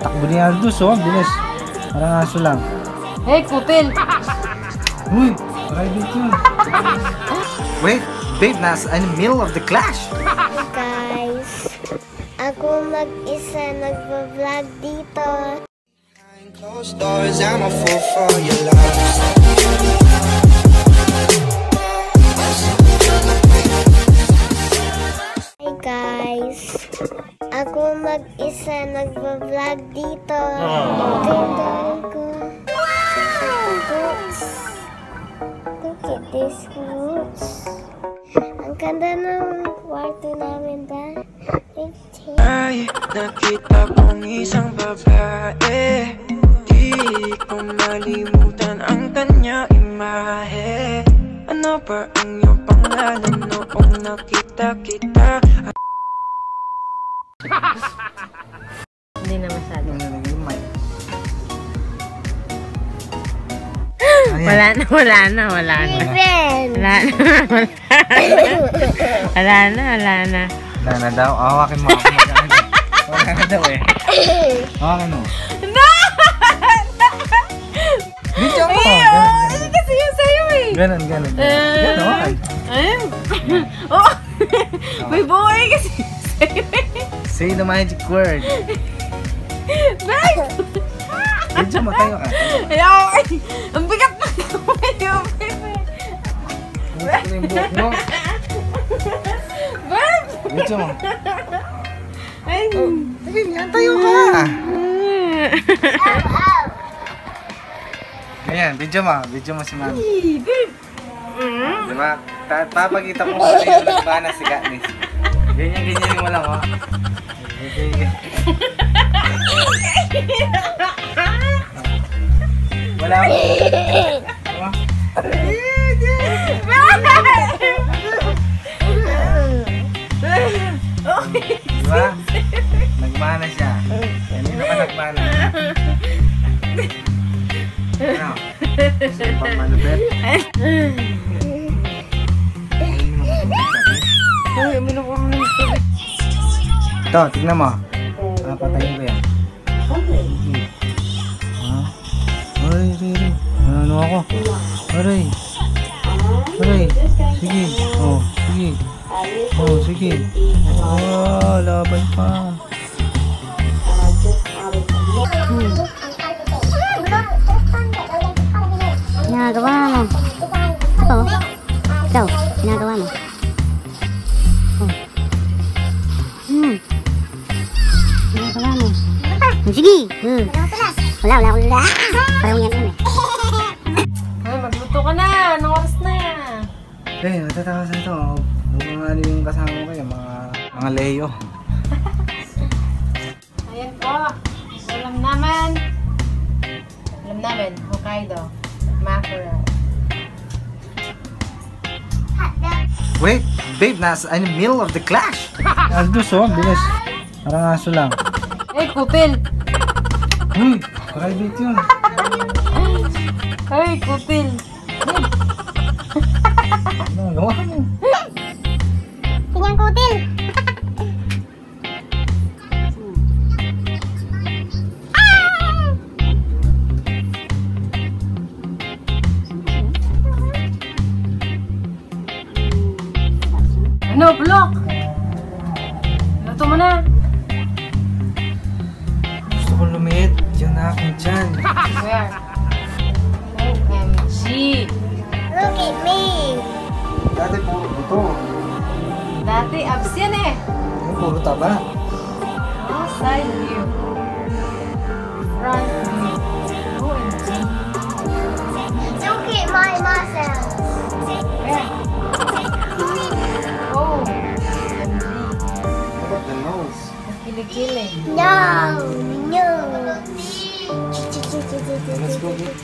Takbo ni Aldous, oh. Bilis. Parang aso lang. Hey, kutil! Uy, private yun. Wait, babe, nasa in the middle of the clash. Guys, ako mag-isa nagva-vlog dito. Closed doors, I'm a fool for your love. Hi guys, ako mag-isa nagva-vlog dito. Ganda ko. Roots. Look at this roots. Ang ganda ng kwarto namin dahil. Ay, nakita kong isang babae. Di ko malimutan ang kanya imahe. Ano ba ang iyong pangalan noong nakita kita? Hindi na masyado. Wala na. Friend! Wala na. Wala na daw. Hawakin mo ako. Wala na daw eh. Hawakin mo. No! Video mo. Ayun! Kasi yun sa'yo eh. Ganon. Ganon. Ayun. Oh! May buhay kasi sa'yo eh. Say the magic word. Bye! Video mo, tayo ka. Ayaw! Ang bigat na kamay yung bebe. Buhok na yung buhok mo. Bye! Video mo. Ay! Sige, yan, tayo ka. Ayan, video mo si mami. Diba? Papakita ko kung yung nagbana si Katniss. Ganyan mo lang, oh. Wala ko. Diba? Nagmana siya. Kanina ka nagmana. Ano? Gusto mo pang malupit? Ito, tignan mo. Patayin ko yan. Aray. Ano ako? Aray. Sige. Sige. Laban pa. Ginagawa mo. Ikaw, ginagawa mo. Ginagawa mo. Sige. Wala. Parang yan eh. Ay, magluto ka na. Anong oras na? Natatawa sa ito. Mga ano yung kasama ko kayo, mga Leo. Ayan po. Ulam namin. Hokkaido. Mackerel. Wait, babe, nasa in the middle of the clash. Aldous, oh, bilis. Parang aso lang. Hey, kutil! Uy, private yun. Hey, kutil! Ano, gawa ka mo. Tingnan kutil. Ano, block? Luto mo na. Gusto ko lumit. Diyan na akong dyan. Where? OMG! Look at me. Dati puro ito. Dati, abs yan eh. Ay, puro taba. Side view. Front view. OMG. Look at my muscles. Where? Oh! OMG. What about the nose? Kilikili. No. Let's go, babe.